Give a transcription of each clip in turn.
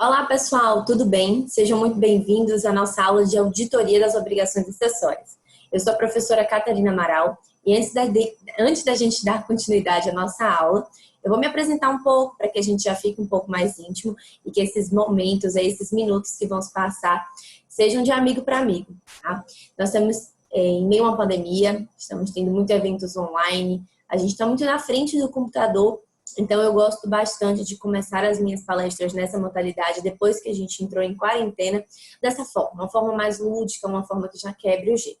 Olá, pessoal, tudo bem? Sejam muito bem-vindos à nossa aula de auditoria das obrigações acessórias. Eu sou a professora Catarina Amaral e antes da gente dar continuidade à nossa aula, eu vou me apresentar um pouco para que a gente já fique um pouco mais íntimo e que esses momentos, esses minutos que vão se passar, sejam de amigo para amigo, tá? Nós estamos em meio a uma pandemia, estamos tendo muitos eventos online, a gente está muito na frente do computador. Então, eu gosto bastante de começar as minhas palestras nessa modalidade, depois que a gente entrou em quarentena, dessa forma, uma forma mais lúdica, uma forma que já quebre o gelo.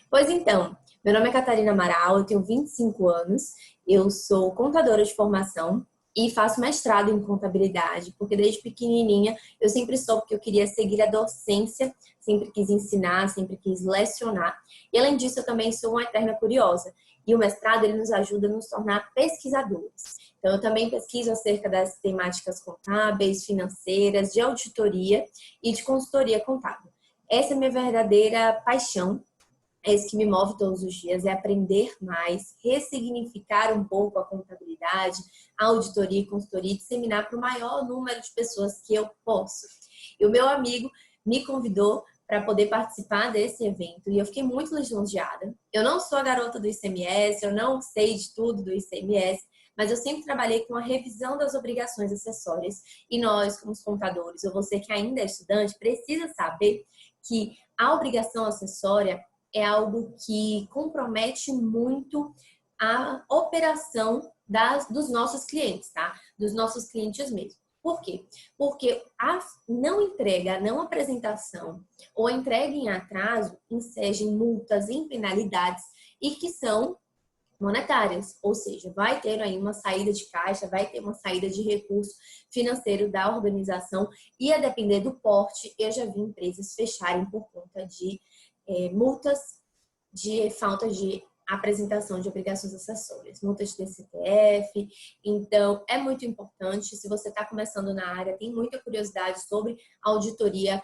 Pois então, meu nome é Catarina Amaral, eu tenho 25 anos, eu sou contadora de formação e faço mestrado em contabilidade, porque desde pequenininha eu sempre soube que eu queria seguir a docência, sempre quis ensinar, sempre quis lecionar. E além disso, eu também sou uma eterna curiosa. E o mestrado, ele nos ajuda a nos tornar pesquisadores. Então, eu também pesquiso acerca das temáticas contábeis, financeiras, de auditoria e de consultoria contábil. Essa é a minha verdadeira paixão, é isso que me move todos os dias, é aprender mais, ressignificar um pouco a contabilidade, a auditoria e consultoria e disseminar para o maior número de pessoas que eu posso. E o meu amigo me convidou para poder participar desse evento e eu fiquei muito lisonjeada. Eu não sou a garota do ICMS, eu não sei de tudo do ICMS, mas eu sempre trabalhei com a revisão das obrigações acessórias e nós, como os contadores, ou você que ainda é estudante, precisa saber que a obrigação acessória é algo que compromete muito a operação dos nossos clientes, tá? Dos nossos clientes mesmo. Por quê? Porque a não entrega, a não apresentação ou a entrega em atraso enseja em multas, em penalidades e que são monetárias, ou seja, vai ter aí uma saída de caixa, vai ter uma saída de recurso financeiro da organização e a depender do porte, eu já vi empresas fecharem por conta de multas de falta de apresentação de obrigações acessórias, multas de TCTF. Então, é muito importante, se você está começando na área, tem muita curiosidade sobre auditoria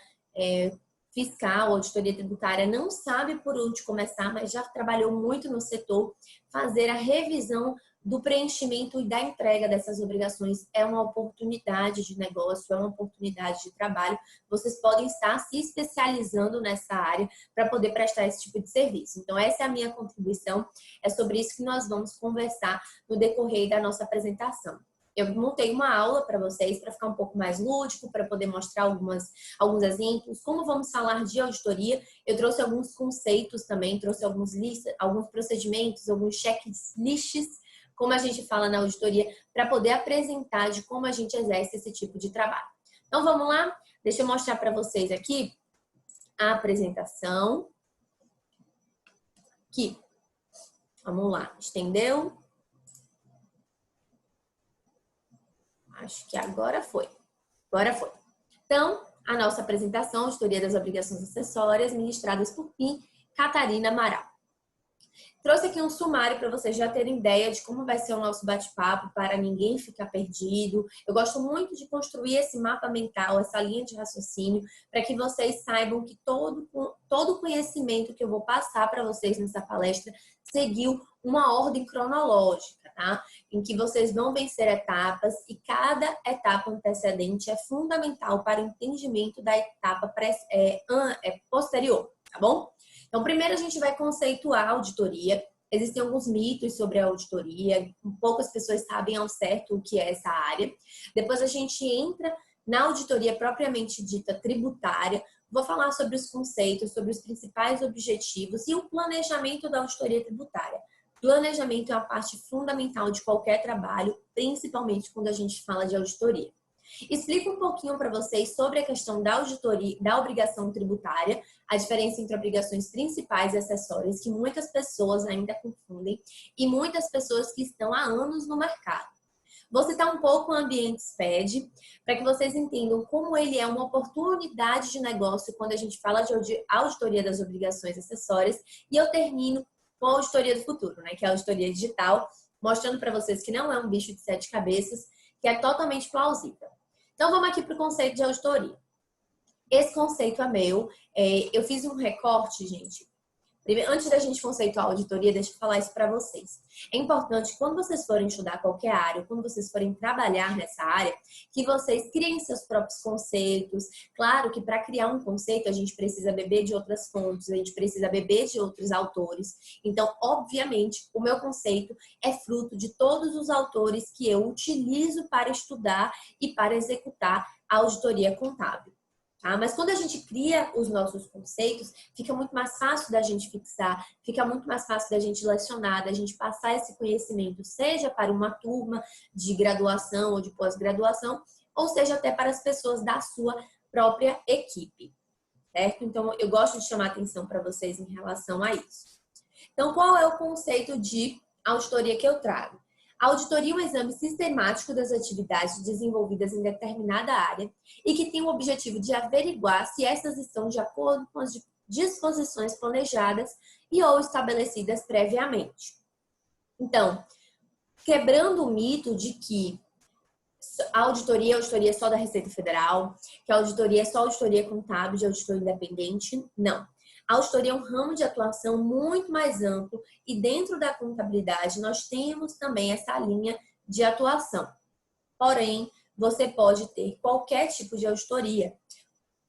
fiscal, auditoria tributária, não sabe por onde começar, mas já trabalhou muito no setor, fazer a revisão do preenchimento e da entrega dessas obrigações é uma oportunidade de negócio, é uma oportunidade de trabalho. Vocês podem estar se especializando nessa área para poder prestar esse tipo de serviço. Então, essa é a minha contribuição, é sobre isso que nós vamos conversar no decorrer da nossa apresentação. Eu montei uma aula para vocês, para ficar um pouco mais lúdico, para poder mostrar alguns exemplos. Como vamos falar de auditoria, eu trouxe alguns conceitos também, trouxe alguns procedimentos, alguns checklists, como a gente fala na auditoria, para poder apresentar de como a gente exerce esse tipo de trabalho. Então, vamos lá? Deixa eu mostrar para vocês aqui a apresentação. Aqui. Vamos lá. Estendeu? Acho que agora foi. Agora foi. Então, a nossa apresentação, Auditoria das Obrigações Acessórias, ministradas por mim, Catarina Amaral. Trouxe aqui um sumário para vocês já terem ideia de como vai ser o nosso bate-papo, para ninguém ficar perdido. Eu gosto muito de construir esse mapa mental, essa linha de raciocínio, para que vocês saibam que todo o conhecimento que eu vou passar para vocês nessa palestra seguiu uma ordem cronológica, tá? Em que vocês vão vencer etapas e cada etapa antecedente é fundamental para o entendimento da etapa posterior, tá bom? Então, primeiro a gente vai conceituar a auditoria. Existem alguns mitos sobre a auditoria, poucas pessoas sabem ao certo o que é essa área. Depois a gente entra na auditoria propriamente dita tributária. Vou falar sobre os conceitos, sobre os principais objetivos e o planejamento da auditoria tributária. Planejamento é uma parte fundamental de qualquer trabalho, principalmente quando a gente fala de auditoria. Explico um pouquinho para vocês sobre a questão da auditoria, da obrigação tributária, a diferença entre obrigações principais e acessórias, que muitas pessoas ainda confundem, e muitas pessoas que estão há anos no mercado. Vou citar um pouco o ambiente SPED, para que vocês entendam como ele é uma oportunidade de negócio quando a gente fala de auditoria das obrigações acessórias, e eu termino com a auditoria do futuro, né, que é a auditoria digital, mostrando para vocês que não é um bicho de 7 cabeças, que é totalmente plausível. Então, vamos aqui para o conceito de auditoria. Esse conceito é meu. Eu fiz um recorte, gente, Antes da gente conceituar a auditoria, deixa eu falar isso para vocês. É importante, quando vocês forem estudar qualquer área, quando vocês forem trabalhar nessa área, que vocês criem seus próprios conceitos. Claro que para criar um conceito, a gente precisa beber de outras fontes, a gente precisa beber de outros autores. Então, obviamente, o meu conceito é fruto de todos os autores que eu utilizo para estudar e para executar a auditoria contábil. Tá? Mas quando a gente cria os nossos conceitos, fica muito mais fácil da gente fixar, fica muito mais fácil da gente lecionar, da gente passar esse conhecimento, seja para uma turma de graduação ou de pós-graduação, ou seja até para as pessoas da sua própria equipe, certo? Então, eu gosto de chamar atenção para vocês em relação a isso. Então, qual é o conceito de auditoria que eu trago? A auditoria é um exame sistemático das atividades desenvolvidas em determinada área e que tem o objetivo de averiguar se essas estão de acordo com as disposições planejadas e ou estabelecidas previamente. Então, quebrando o mito de que a auditoria é só da Receita Federal, que a auditoria é só auditoria contábil de auditor independente, não. A auditoria é um ramo de atuação muito mais amplo e dentro da contabilidade nós temos também essa linha de atuação. Porém, você pode ter qualquer tipo de auditoria,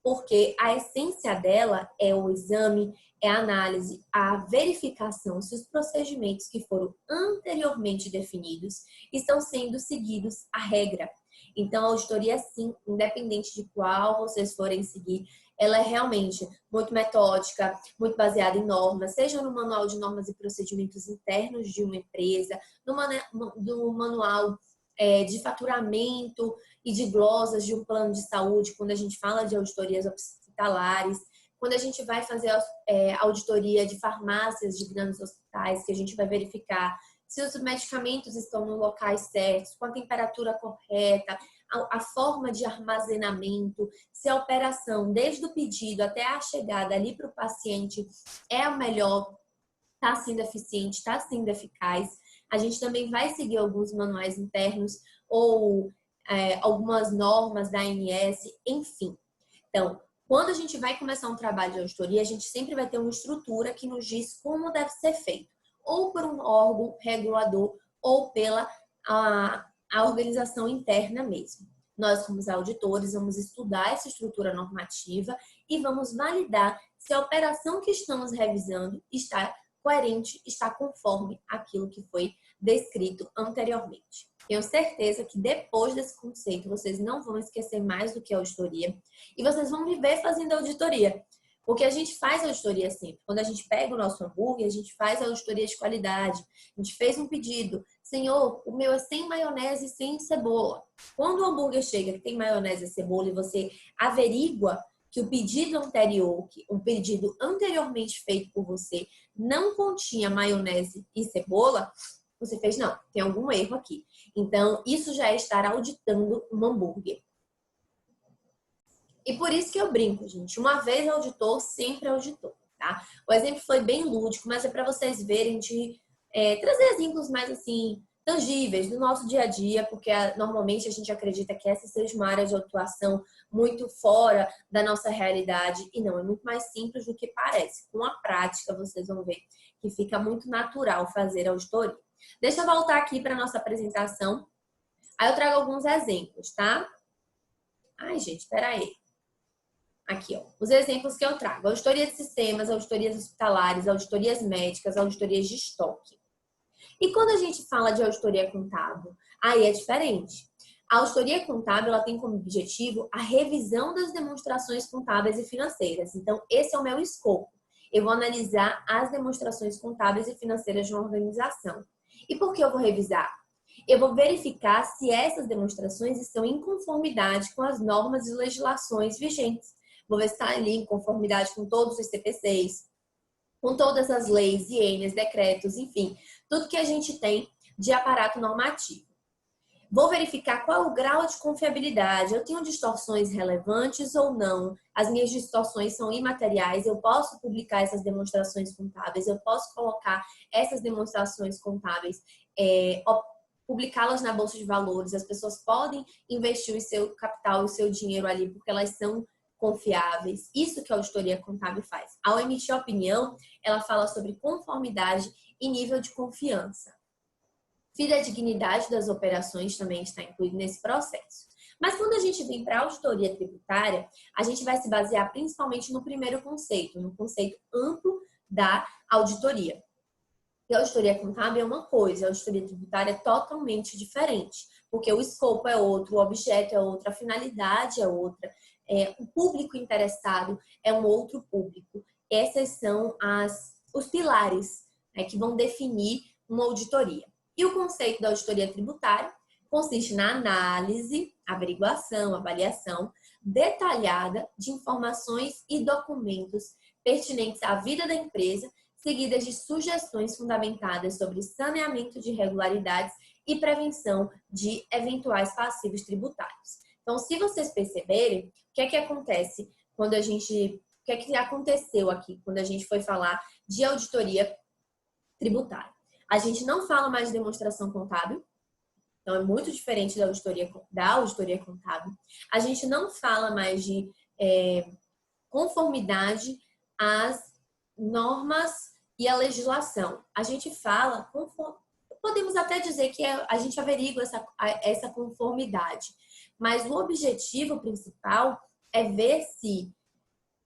porque a essência dela é o exame, é a análise, a verificação se os procedimentos que foram anteriormente definidos estão sendo seguidos à regra. Então, a auditoria, sim, independente de qual vocês forem seguir, ela é realmente muito metódica, muito baseada em normas, seja no manual de normas e procedimentos internos de uma empresa, no manual de faturamento e de glosas de um plano de saúde, quando a gente fala de auditorias hospitalares, quando a gente vai fazer auditoria de farmácias de grandes hospitais, que a gente vai verificar se os medicamentos estão nos locais certos, com a temperatura correta, a forma de armazenamento, se a operação, desde o pedido até a chegada ali para o paciente, é a melhor, está sendo eficiente, está sendo eficaz. A gente também vai seguir alguns manuais internos ou algumas normas da ANS, enfim. Então, quando a gente vai começar um trabalho de auditoria, a gente sempre vai ter uma estrutura que nos diz como deve ser feito, ou por um órgão regulador, ou pela a organização interna mesmo. Nós, como auditores, vamos estudar essa estrutura normativa e vamos validar se a operação que estamos revisando está coerente, está conforme aquilo que foi descrito anteriormente. Tenho certeza que depois desse conceito, vocês não vão esquecer mais do que a auditoria e vocês vão viver fazendo auditoria. Porque a gente faz auditoria sempre. Quando a gente pega o nosso hambúrguer, a gente faz auditoria de qualidade. A gente fez um pedido. Senhor, o meu é sem maionese e sem cebola. Quando o hambúrguer chega que tem maionese e cebola e você averigua que o pedido anterior, o pedido anteriormente feito por você não continha maionese e cebola, você fez, não, tem algum erro aqui. Então, isso já é estar auditando um hambúrguer. E por isso que eu brinco, gente. Uma vez auditor, sempre auditor, tá? O exemplo foi bem lúdico, mas é para vocês verem de trazer exemplos mais, assim, tangíveis do nosso dia a dia, porque normalmente a gente acredita que essa seja uma área de atuação muito fora da nossa realidade. E não, é muito mais simples do que parece. Com a prática, vocês vão ver que fica muito natural fazer auditoria. Deixa eu voltar aqui para a nossa apresentação. Aí eu trago alguns exemplos, tá? Ai, gente, peraí. Aqui, ó, os exemplos que eu trago. Auditoria de sistemas, auditorias hospitalares, auditorias médicas, auditorias de estoque. E quando a gente fala de auditoria contábil, aí é diferente. A auditoria contábil, ela tem como objetivo a revisão das demonstrações contábeis e financeiras. Então, esse é o meu escopo. Eu vou analisar as demonstrações contábeis e financeiras de uma organização. E por que eu vou revisar? Eu vou verificar se essas demonstrações estão em conformidade com as normas e legislações vigentes. Vou ver se está ali em conformidade com todos os CPCs, com todas as leis, INs, decretos, enfim, tudo que a gente tem de aparato normativo. Vou verificar qual é o grau de confiabilidade. Eu tenho distorções relevantes ou não? As minhas distorções são imateriais. Eu posso publicar essas demonstrações contábeis. Eu posso colocar essas demonstrações contábeis, publicá-las na Bolsa de Valores. As pessoas podem investir o seu capital, o seu dinheiro ali, porque elas são confiáveis. Isso que a auditoria contábil faz. Ao emitir opinião, ela fala sobre conformidade e nível de confiança. Fidedignidade das operações também está incluído nesse processo. Mas quando a gente vem para a auditoria tributária, a gente vai se basear principalmente no primeiro conceito, no conceito amplo da auditoria. E a auditoria contábil é uma coisa, a auditoria tributária é totalmente diferente, porque o escopo é outro, o objeto é outro, a finalidade é outra, o público interessado é um outro público. Esses são os pilares, né, que vão definir uma auditoria. E o conceito da auditoria tributária consiste na análise, averiguação, avaliação detalhada de informações e documentos pertinentes à vida da empresa, seguidas de sugestões fundamentadas sobre saneamento de irregularidades e prevenção de eventuais passivos tributários. Então, se vocês perceberem, o que é que acontece quando a gente... O que é que aconteceu aqui quando a gente foi falar de auditoria tributária? A gente não fala mais de demonstração contábil, então é muito diferente da auditoria contábil. A gente não fala mais de conformidade às normas e à legislação. A gente fala, podemos até dizer que a gente averigua essa conformidade, mas o objetivo principal é ver se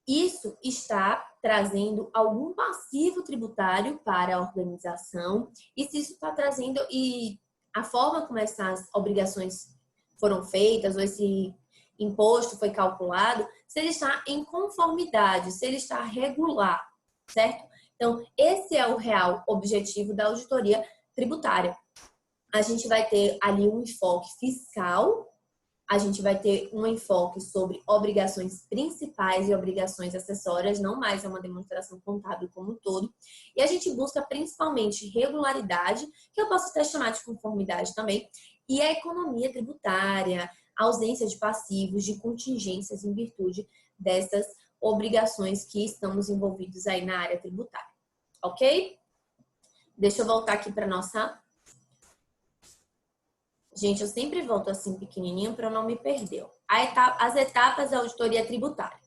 isso está trazendo algum passivo tributário para a organização e se isso está trazendo, e a forma como essas obrigações foram feitas ou esse imposto foi calculado, se ele está em conformidade, se ele está regular, certo? Então, esse é o real objetivo da auditoria tributária. A gente vai ter ali um enfoque fiscal, a gente vai ter um enfoque sobre obrigações principais e obrigações acessórias, não mais é uma demonstração contábil como um todo. E a gente busca principalmente regularidade, que eu posso até chamar de conformidade também, e a economia tributária, ausência de passivos, de contingências em virtude dessas obrigações que estamos envolvidos aí na área tributária. Ok? Deixa eu voltar aqui para nossa... Gente, eu sempre volto assim pequenininho para eu não me perder. As etapas da auditoria tributária.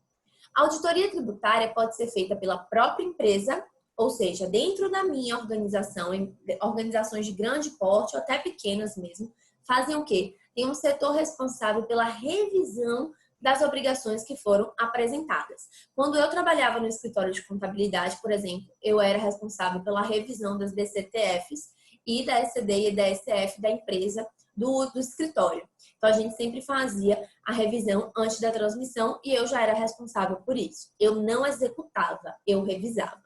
A auditoria tributária pode ser feita pela própria empresa, ou seja, dentro da minha organização, em organizações de grande porte ou até pequenas mesmo, fazem o quê? Tem um setor responsável pela revisão das obrigações que foram apresentadas. Quando eu trabalhava no escritório de contabilidade, por exemplo, eu era responsável pela revisão das DCTFs e da SCD e da SF da empresa do escritório. Então, a gente sempre fazia a revisão antes da transmissão e eu já era responsável por isso. Eu não executava, eu revisava.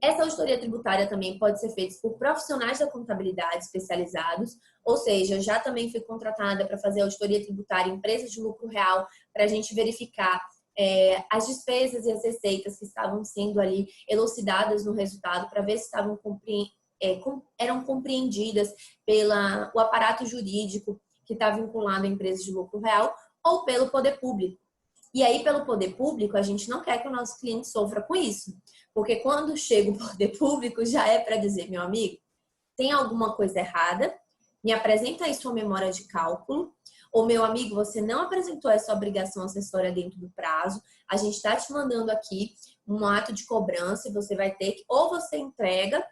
Essa auditoria tributária também pode ser feita por profissionais da contabilidade especializados, ou seja, eu já também fui contratada para fazer auditoria tributária em empresas de lucro real, para a gente verificar as despesas e as receitas que estavam sendo ali elucidadas no resultado, para ver se eram compreendidas pelo aparato jurídico que está vinculado a empresas de lucro real ou pelo poder público. E aí, pelo poder público, a gente não quer que o nosso cliente sofra com isso. Porque quando chega o poder público, já é para dizer, meu amigo, tem alguma coisa errada, me apresenta aí sua memória de cálculo, ou meu amigo, você não apresentou essa obrigação acessória dentro do prazo, a gente está te mandando aqui um ato de cobrança e você vai ter que, ou você entrega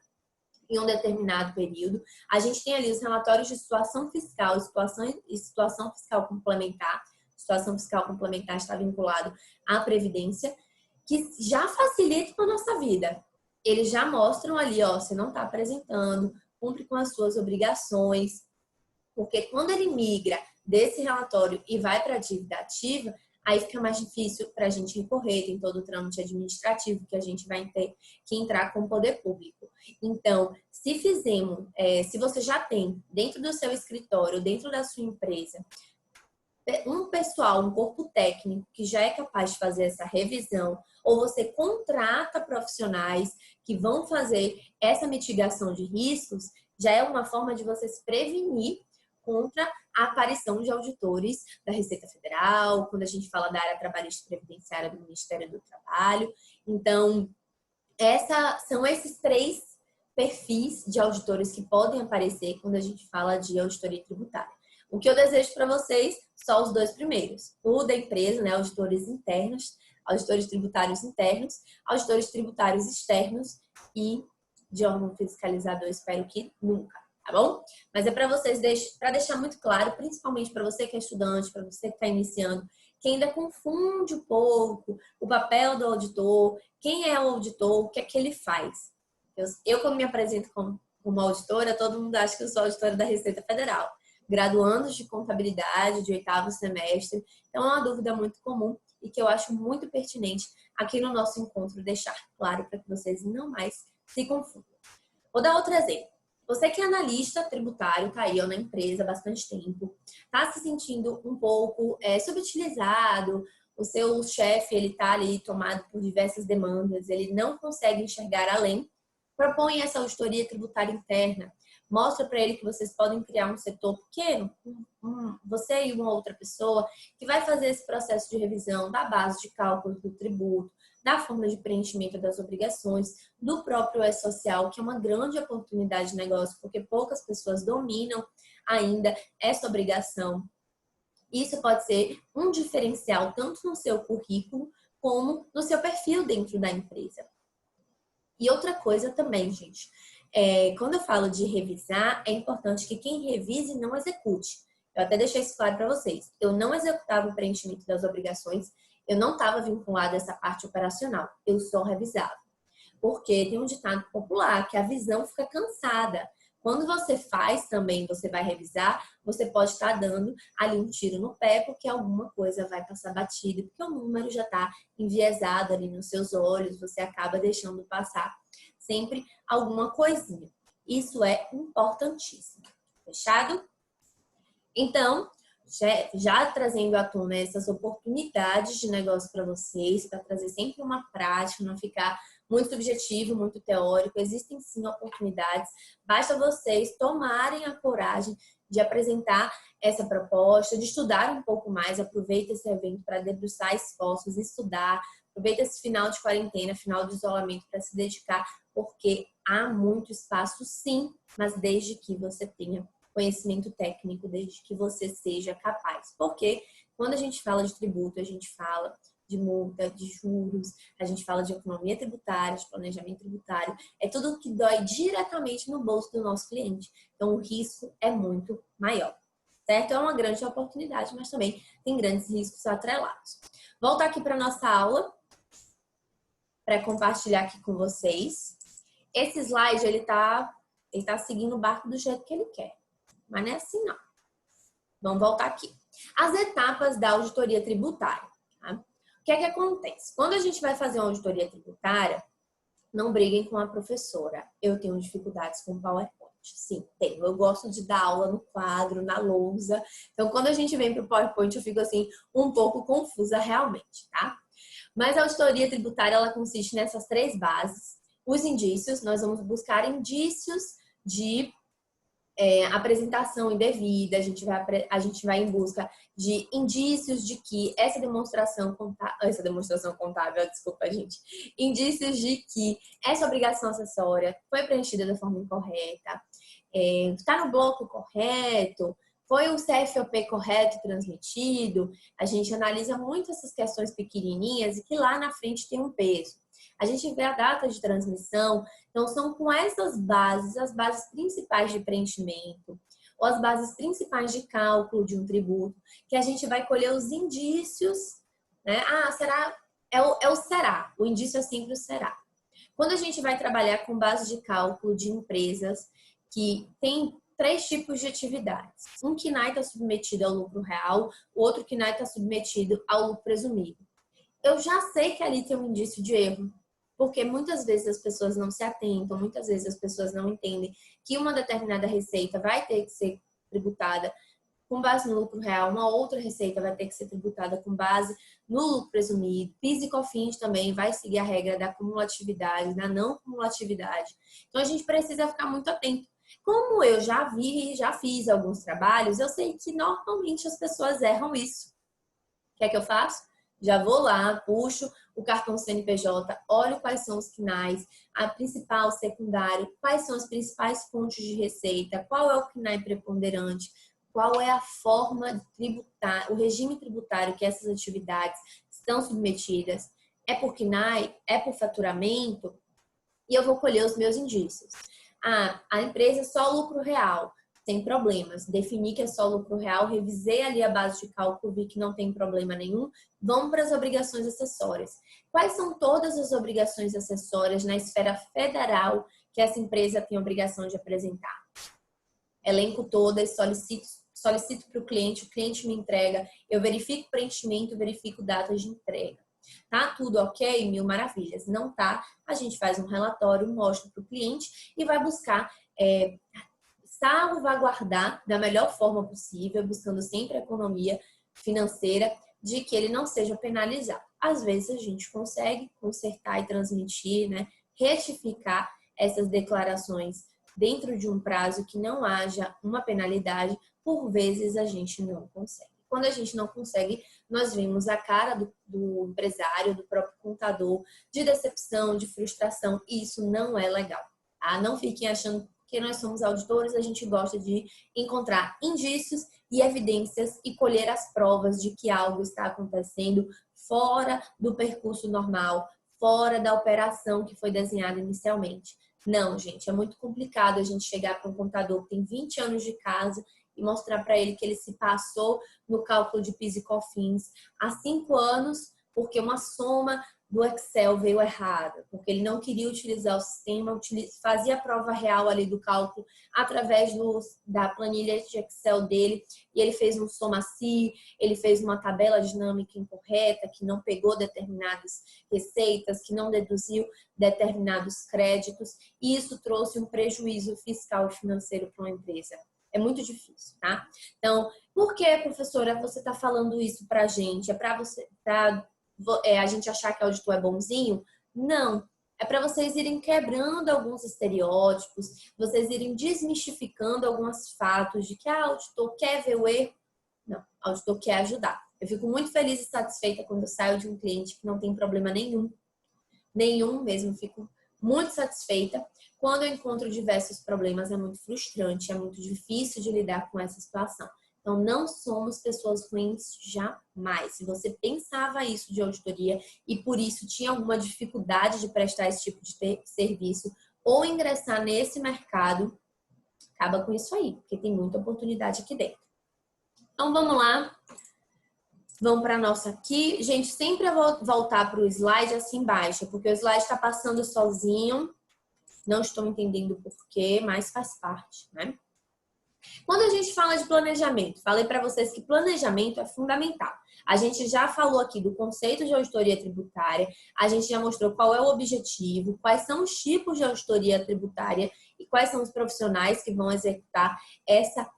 em um determinado período. A gente tem ali os relatórios de situação fiscal e situação fiscal complementar. Situação fiscal complementar está vinculado à Previdência, que já facilita a nossa vida. Eles já mostram ali, ó, você não está apresentando, cumpre com as suas obrigações, porque quando ele migra desse relatório e vai para a dívida ativa, aí fica mais difícil para a gente recorrer, tem todo o trâmite administrativo que a gente vai ter que entrar com o poder público. Então, se você já tem dentro do seu escritório, dentro da sua empresa, um pessoal, um corpo técnico que já é capaz de fazer essa revisão, ou você contrata profissionais que vão fazer essa mitigação de riscos, já é uma forma de você se prevenir contra a aparição de auditores da Receita Federal, quando a gente fala da área trabalhista e previdenciária do Ministério do Trabalho. Então, são esses 3 perfis de auditores que podem aparecer quando a gente fala de auditoria tributária. O que eu desejo para vocês, só os dois primeiros. O da empresa, né, auditores internos, auditores tributários internos, auditores tributários externos e de órgão fiscalizador, espero que nunca, tá bom? Mas é para vocês, para deixar muito claro, principalmente para você que é estudante, para você que está iniciando, que ainda confunde um pouco o papel do auditor, quem é o auditor, o que é que ele faz. Eu quando me apresento como auditora, todo mundo acha que eu sou auditora da Receita Federal. Graduandos de contabilidade de 8º semestre. Então, é uma dúvida muito comum e que eu acho muito pertinente aqui no nosso encontro deixar claro para que vocês não mais se confundam. Vou dar outro exemplo. Você que é analista tributário, está aí na empresa há bastante tempo, está se sentindo um pouco subutilizado, o seu chefe está ali tomado por diversas demandas, ele não consegue enxergar além, propõe essa auditoria tributária interna. Mostra para ele que vocês podem criar um setor pequeno, você e uma outra pessoa, que vai fazer esse processo de revisão da base de cálculo do tributo, da forma de preenchimento das obrigações, do próprio E-Social, que é uma grande oportunidade de negócio, porque poucas pessoas dominam ainda essa obrigação. Isso pode ser um diferencial tanto no seu currículo, como no seu perfil dentro da empresa. E outra coisa também, gente, quando eu falo de revisar, é importante que quem revise não execute. Eu até deixei isso claro para vocês. Eu não executava o preenchimento das obrigações, eu não estava vinculada a essa parte operacional, eu só revisava. Porque tem um ditado popular que a visão fica cansada. Quando você faz também, você vai revisar, você pode estar dando ali um tiro no pé, porque alguma coisa vai passar batida, porque o número já está enviesado ali nos seus olhos, você acaba deixando passar sempre alguma coisinha. Isso é importantíssimo. Fechado? Então, já trazendo à tona essas oportunidades de negócio para vocês, para trazer sempre uma prática, não ficar muito subjetivo, muito teórico. Existem sim oportunidades, basta vocês tomarem a coragem de apresentar essa proposta, de estudar um pouco mais. Aproveita esse evento para debruçar esforços, estudar, aproveita esse final de quarentena, final de isolamento para se dedicar, porque há muito espaço sim, mas desde que você tenha conhecimento técnico, desde que você seja capaz. Porque quando a gente fala de tributo, a gente fala de multa, de juros, a gente fala de economia tributária, de planejamento tributário, é tudo que dói diretamente no bolso do nosso cliente. Então, o risco é muito maior, certo? É uma grande oportunidade, mas também tem grandes riscos atrelados. Voltar aqui para a nossa aula, para compartilhar aqui com vocês. Esse slide, ele tá seguindo o barco do jeito que ele quer, mas não é assim, não. Vamos voltar aqui. As etapas da auditoria tributária. Tá? O que é que acontece? Quando a gente vai fazer uma auditoria tributária, não briguem com a professora. Eu tenho dificuldades com o PowerPoint. Sim, tenho. Eu gosto de dar aula no quadro, na lousa. Então, quando a gente vem para o PowerPoint, eu fico assim, um pouco confusa realmente, tá? Mas a auditoria tributária, ela consiste nessas 3 bases. Os indícios, nós vamos buscar indícios de apresentação indevida, a gente vai em busca de indícios de que essa demonstração contábil, desculpa, gente, indícios de que essa obrigação acessória foi preenchida da forma incorreta, está no bloco correto, foi o CFOP correto transmitido. A gente analisa muito essas questões pequenininhas e que lá na frente tem um peso. A gente vê a data de transmissão, então são com essas bases, as bases principais de preenchimento, ou as bases principais de cálculo de um tributo, que a gente vai colher os indícios, né? Será? É o será, o indício é sempre o será. Quando a gente vai trabalhar com base de cálculo de empresas que tem 3 tipos de atividades. Um KNAI está submetido ao lucro real, o outro KNAI está submetido ao lucro presumido. Eu já sei que ali tem um indício de erro, porque muitas vezes as pessoas não se atentam, muitas vezes as pessoas não entendem que uma determinada receita vai ter que ser tributada com base no lucro real, uma outra receita vai ter que ser tributada com base no lucro presumido. PIS e COFINS também vai seguir a regra da cumulatividade, da não cumulatividade. Então a gente precisa ficar muito atento. Como eu já fiz alguns trabalhos, eu sei que normalmente as pessoas erram isso. O que é que eu faço? Já vou lá, puxo o cartão CNPJ, olho quais são os KNAIs, a principal, secundário, quais são as principais fontes de receita, qual é o KNAI preponderante, qual é a forma tributária, o regime tributário que essas atividades estão submetidas, é por CNAE, é por faturamento, e eu vou colher os meus indícios. A empresa é só lucro real, sem problemas. Defini que é só lucro real, revisei ali a base de cálculo, vi que não tem problema nenhum. Vamos para as obrigações acessórias. Quais são todas as obrigações acessórias na esfera federal que essa empresa tem obrigação de apresentar? Elenco todas, solicito para o cliente me entrega, eu verifico preenchimento, verifico datas de entrega. Tá tudo ok? Mil maravilhas. Não tá? A gente faz um relatório, mostra para o cliente e vai buscar salvaguardar da melhor forma possível, buscando sempre a economia financeira de que ele não seja penalizado. Às vezes a gente consegue consertar e transmitir, né, retificar essas declarações dentro de um prazo que não haja uma penalidade, por vezes a gente não consegue. Quando a gente não consegue, nós vemos a cara do empresário, do próprio contador, de decepção, de frustração, e isso não é legal. Tá? Não fiquem achando que nós somos auditores, a gente gosta de encontrar indícios e evidências e colher as provas de que algo está acontecendo fora do percurso normal, fora da operação que foi desenhada inicialmente. Não, gente, é muito complicado a gente chegar para um contador que tem 20 anos de casa e mostrar para ele que ele se passou no cálculo de PIS e COFINS há 5 anos porque uma soma do Excel veio errada, porque ele não queria utilizar o sistema, fazia a prova real ali do cálculo através da planilha de Excel dele, e ele fez um soma-si, ele fez uma tabela dinâmica incorreta, que não pegou determinadas receitas, que não deduziu determinados créditos, e isso trouxe um prejuízo fiscal e financeiro para uma empresa. É muito difícil, tá? Então, por que, professora, você está falando isso para a gente? É para a gente achar que o auditor é bonzinho? Não. É para vocês irem quebrando alguns estereótipos, vocês irem desmistificando alguns fatos de que o auditor quer ver o erro. Não, o auditor quer ajudar. Eu fico muito feliz e satisfeita quando eu saio de um cliente que não tem problema nenhum. Nenhum mesmo, fico muito satisfeita. Quando eu encontro diversos problemas, é muito frustrante, é muito difícil de lidar com essa situação. Então, não somos pessoas ruins jamais. Se você pensava isso de auditoria e por isso tinha alguma dificuldade de prestar esse tipo de serviço ou ingressar nesse mercado, acaba com isso aí, porque tem muita oportunidade aqui dentro. Então, vamos lá. Vamos para a nossa aqui. Gente, sempre eu vou voltar para o slide assim embaixo, porque o slide está passando sozinho. Não estou entendendo por quê, mas faz parte, né? Quando a gente fala de planejamento, falei para vocês que planejamento é fundamental. A gente já falou aqui do conceito de auditoria tributária, a gente já mostrou qual é o objetivo, quais são os tipos de auditoria tributária e quais são os profissionais que vão executar essa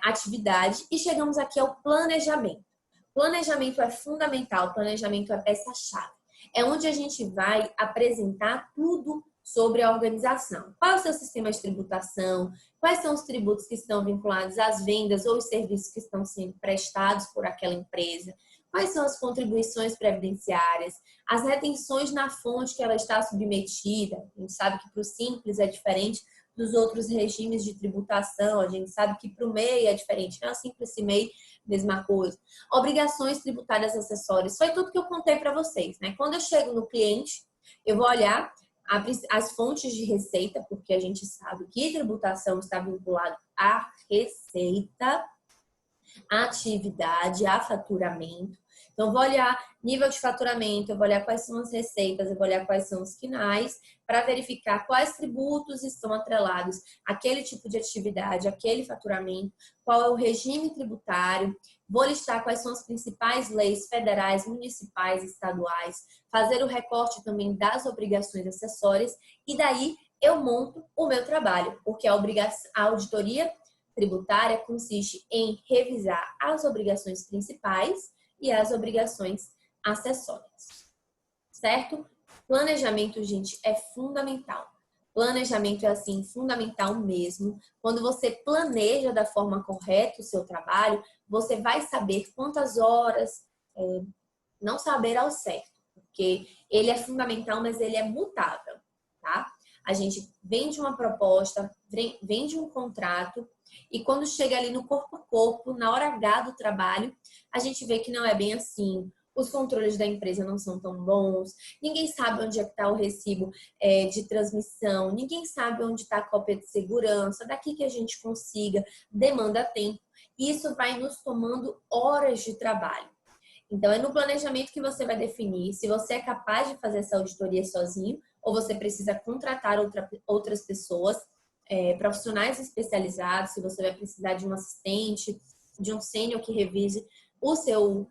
atividade. E chegamos aqui ao planejamento. Planejamento é fundamental, planejamento é peça-chave. É onde a gente vai apresentar tudo sobre a organização. Qual é o seu sistema de tributação? Quais são os tributos que estão vinculados às vendas ou os serviços que estão sendo prestados por aquela empresa? Quais são as contribuições previdenciárias? As retenções na fonte que ela está submetida? A gente sabe que para o Simples é diferente dos outros regimes de tributação. A gente sabe que para o MEI é diferente. Não é o Simples e MEI, mesma coisa. Obrigações tributárias acessórias. Foi tudo que eu contei para vocês, né? Quando eu chego no cliente, eu vou olhar as fontes de receita, porque a gente sabe que tributação está vinculado à receita, à atividade, a faturamento. Então, eu vou olhar nível de faturamento, eu vou olhar quais são as receitas, eu vou olhar quais são os quinais, para verificar quais tributos estão atrelados àquele tipo de atividade, àquele faturamento, qual é o regime tributário, vou listar quais são as principais leis federais, municipais, estaduais, fazer o recorte também das obrigações acessórias e daí eu monto o meu trabalho, porque a auditoria tributária consiste em revisar as obrigações principais e as obrigações acessórias, certo? Planejamento, gente, é fundamental. Planejamento é, assim, fundamental mesmo. Quando você planeja da forma correta o seu trabalho, você vai saber quantas horas, não saber ao certo, porque ele é fundamental, mas ele é mutável, tá? A gente vende uma proposta, vende um contrato E quando chega ali no corpo a corpo, na hora H do trabalho, a gente vê que não é bem assim. Os controles da empresa não são tão bons, ninguém sabe onde é que está o recibo de transmissão, ninguém sabe onde está a cópia de segurança, daqui que a gente consiga, demanda tempo. E isso vai nos tomando horas de trabalho. Então, é no planejamento que você vai definir se você é capaz de fazer essa auditoria sozinho ou você precisa contratar outras pessoas, profissionais especializados, se você vai precisar de um assistente, de um sênior que revise o seu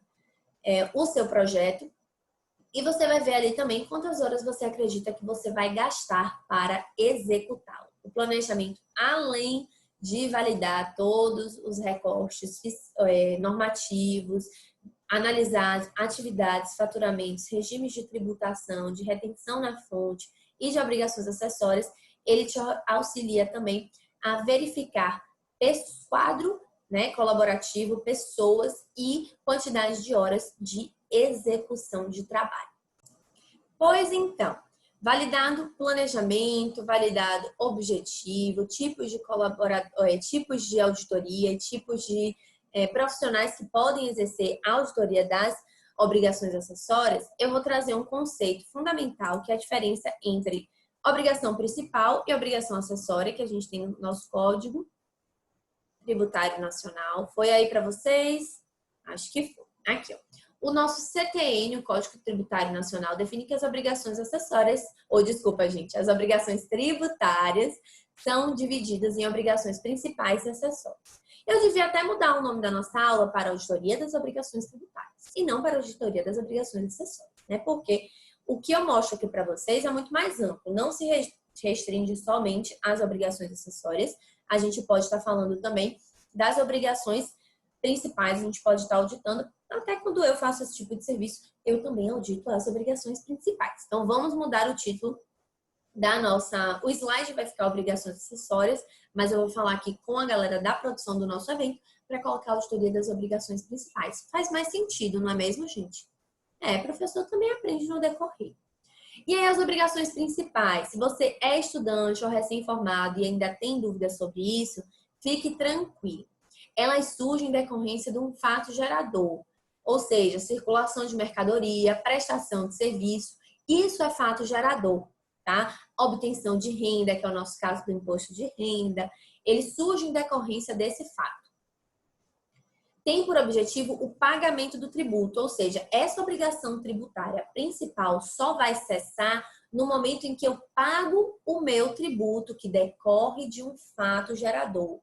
projeto. E você vai ver ali também quantas horas você acredita que você vai gastar para executá-lo. O planejamento, além de validar todos os recortes normativos, analisar atividades, faturamentos, regimes de tributação, de retenção na fonte e de obrigações acessórias, ele te auxilia também a verificar quadro, né, colaborativo, pessoas e quantidade de horas de execução de trabalho. Pois então, validado planejamento, validado objetivo, tipos de auditoria, tipos de profissionais que podem exercer a auditoria das obrigações acessórias, eu vou trazer um conceito fundamental, que é a diferença entre obrigação principal e obrigação acessória, que a gente tem no nosso Código Tributário Nacional. Foi aí para vocês? Acho que foi. Aqui, ó. O nosso CTN, o Código Tributário Nacional, define que as obrigações acessórias, as obrigações tributárias são divididas em obrigações principais e acessórias. Eu devia até mudar o nome da nossa aula para Auditoria das Obrigações Tributárias e não para Auditoria das Obrigações Acessórias, né? Porque o que eu mostro aqui para vocês é muito mais amplo, não se restringe somente às obrigações acessórias, a gente pode estar falando também das obrigações principais, a gente pode estar auditando, até quando eu faço esse tipo de serviço, eu também audito as obrigações principais. Então, vamos mudar o título o slide vai ficar obrigações acessórias, mas eu vou falar aqui com a galera da produção do nosso evento para colocar a auditoria das obrigações principais. Faz mais sentido, não é mesmo, gente? Professor também aprende no decorrer. E aí, as obrigações principais. Se você é estudante ou recém-formado e ainda tem dúvidas sobre isso, fique tranquilo. Elas surgem em decorrência de um fato gerador, ou seja, circulação de mercadoria, prestação de serviço. Isso é fato gerador, tá? Obtenção de renda, que é o nosso caso do imposto de renda, ele surge em decorrência desse fato. Tem por objetivo o pagamento do tributo, ou seja, essa obrigação tributária principal só vai cessar no momento em que eu pago o meu tributo, que decorre de um fato gerador.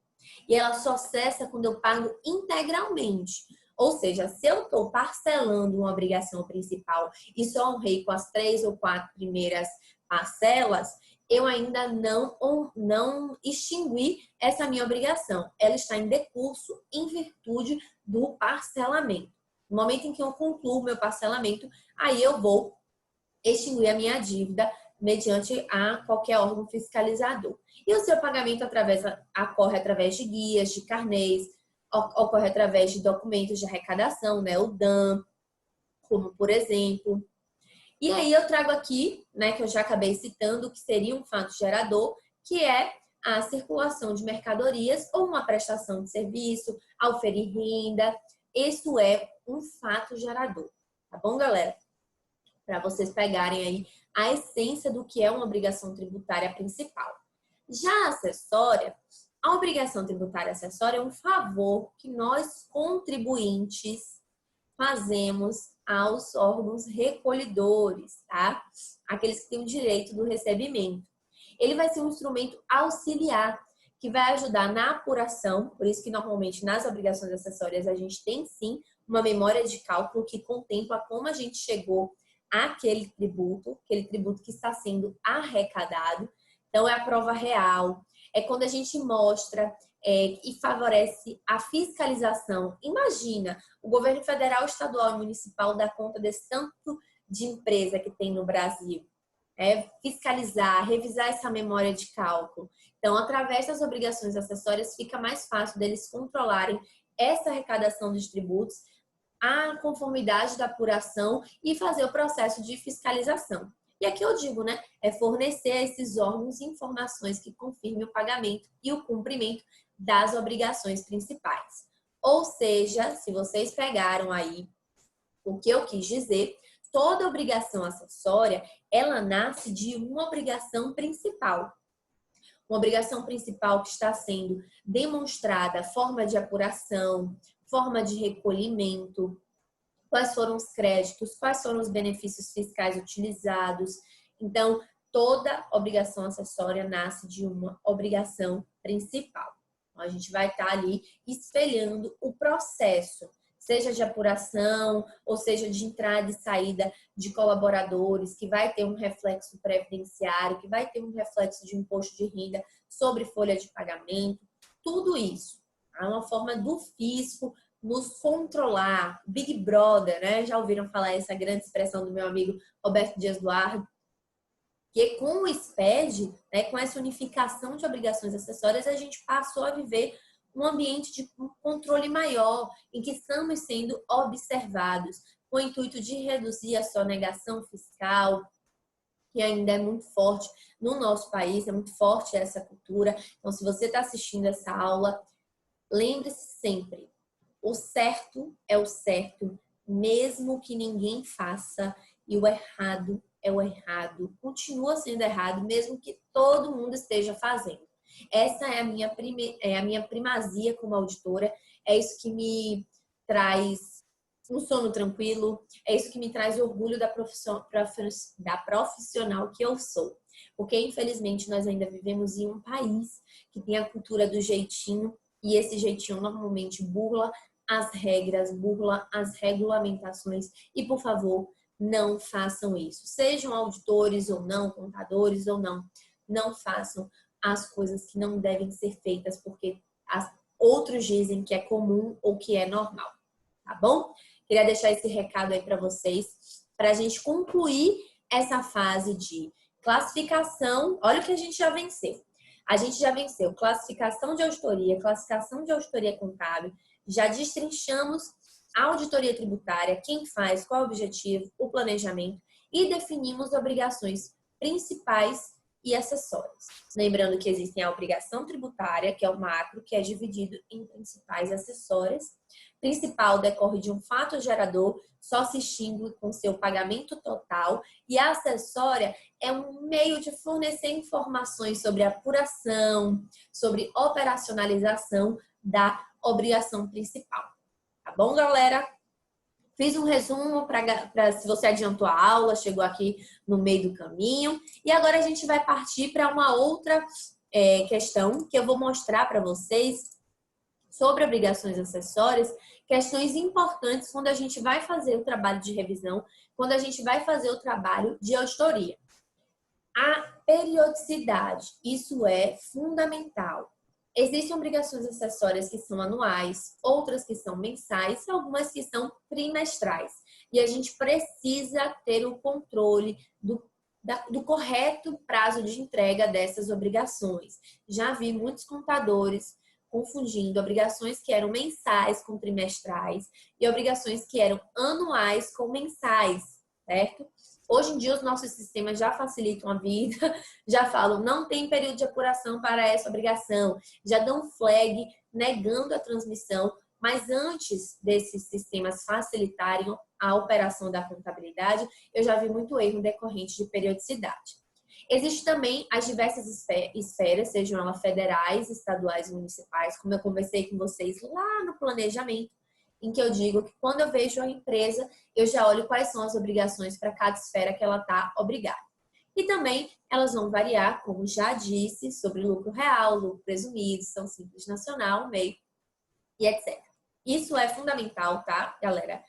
E ela só cessa quando eu pago integralmente. Ou seja, se eu estou parcelando uma obrigação principal e só honrei com as 3 ou 4 primeiras parcelas, eu ainda não extingui essa minha obrigação. Ela está em decurso em virtude do parcelamento. No momento em que eu concluo o meu parcelamento, aí eu vou extinguir a minha dívida mediante a qualquer órgão fiscalizador. E o seu pagamento ocorre através de guias, de carnês, ocorre através de documentos de arrecadação, né, o DAM, como por exemplo. E aí eu trago aqui, né, que eu já acabei citando, que seria um fato gerador, que é a circulação de mercadorias ou uma prestação de serviço, auferir renda. Isso é um fato gerador, tá bom, galera? Para vocês pegarem aí a essência do que é uma obrigação tributária principal. Já a acessória, a obrigação tributária acessória é um favor que nós, contribuintes, fazemos aos órgãos recolhedores, tá? Aqueles que têm o direito do recebimento. Ele vai ser um instrumento auxiliar, que vai ajudar na apuração, por isso que normalmente nas obrigações acessórias a gente tem sim uma memória de cálculo que contempla como a gente chegou àquele tributo que está sendo arrecadado. Então, é a prova real, é quando a gente mostra e favorece a fiscalização. Imagina, o governo federal, estadual e municipal dá conta desse tanto de empresa que tem no Brasil. Fiscalizar, revisar essa memória de cálculo. Então, através das obrigações acessórias, fica mais fácil deles controlarem essa arrecadação dos tributos, a conformidade da apuração e fazer o processo de fiscalização. E aqui eu digo, né, fornecer a esses órgãos informações que confirmem o pagamento e o cumprimento das obrigações principais. Ou seja, se vocês pegaram aí o que eu quis dizer, toda obrigação acessória, ela nasce de uma obrigação principal. Uma obrigação principal que está sendo demonstrada, forma de apuração, forma de recolhimento, quais foram os créditos, quais foram os benefícios fiscais utilizados. Então, toda obrigação acessória nasce de uma obrigação principal. Então, a gente vai estar ali espelhando o processo, seja de apuração, ou seja de entrada e saída de colaboradores, que vai ter um reflexo previdenciário, que vai ter um reflexo de imposto de renda sobre folha de pagamento, tudo isso. É uma forma do fisco nos controlar, Big Brother, né? Já ouviram falar essa grande expressão do meu amigo Roberto Dias Duarte? Que com o SPED, né, com essa unificação de obrigações acessórias, a gente passou a viver um ambiente de controle maior, em que estamos sendo observados, com o intuito de reduzir a sonegação fiscal, que ainda é muito forte no nosso país, é muito forte essa cultura. Então, se você está assistindo essa aula, lembre-se sempre, o certo é o certo, mesmo que ninguém faça, e o errado é o errado. Continua sendo errado, mesmo que todo mundo esteja fazendo. Essa é a minha primazia como auditora, é isso que me traz um sono tranquilo, é isso que me traz orgulho da profissional que eu sou. Porque, infelizmente, nós ainda vivemos em um país que tem a cultura do jeitinho, e esse jeitinho normalmente burla as regras, burla as regulamentações. E, por favor, não façam isso. Sejam auditores ou não, contadores ou não, não façam as coisas que não devem ser feitas porque outros dizem que é comum ou que é normal, tá bom? Queria deixar esse recado aí para vocês, para a gente concluir essa fase de classificação. Olha o que a gente já venceu. A gente já venceu classificação de auditoria contábil, já destrinchamos a auditoria tributária, quem faz, qual é o objetivo, o planejamento e definimos obrigações principais e acessórias. Lembrando que existem a obrigação tributária, que é o macro, que é dividido em principais e acessórias. Principal decorre de um fato gerador, só se extingue com seu pagamento total, e a acessória é um meio de fornecer informações sobre apuração, sobre operacionalização da obrigação principal. Tá bom, galera? Fiz um resumo para se você adiantou a aula, chegou aqui no meio do caminho. E agora a gente vai partir para uma outra questão que eu vou mostrar para vocês sobre obrigações acessórias, questões importantes quando a gente vai fazer o trabalho de revisão, quando a gente vai fazer o trabalho de auditoria. A periodicidade, isso é fundamental. Existem obrigações acessórias que são anuais, outras que são mensais e algumas que são trimestrais. E a gente precisa ter o controle do correto prazo de entrega dessas obrigações. Já vi muitos contadores confundindo obrigações que eram mensais com trimestrais e obrigações que eram anuais com mensais, certo? Hoje em dia, os nossos sistemas já facilitam a vida, já falam, não tem período de apuração para essa obrigação, já dão flag negando a transmissão, mas antes desses sistemas facilitarem a operação da contabilidade, eu já vi muito erro decorrente de periodicidade. Existem também as diversas esferas, sejam elas federais, estaduais e municipais, como eu conversei com vocês lá no planejamento, em que eu digo que quando eu vejo a empresa, eu já olho quais são as obrigações para cada esfera que ela está obrigada. E também elas vão variar, como já disse, sobre lucro real, lucro presumido, São Simples Nacional, MEI e etc. Isso é fundamental, tá, galera?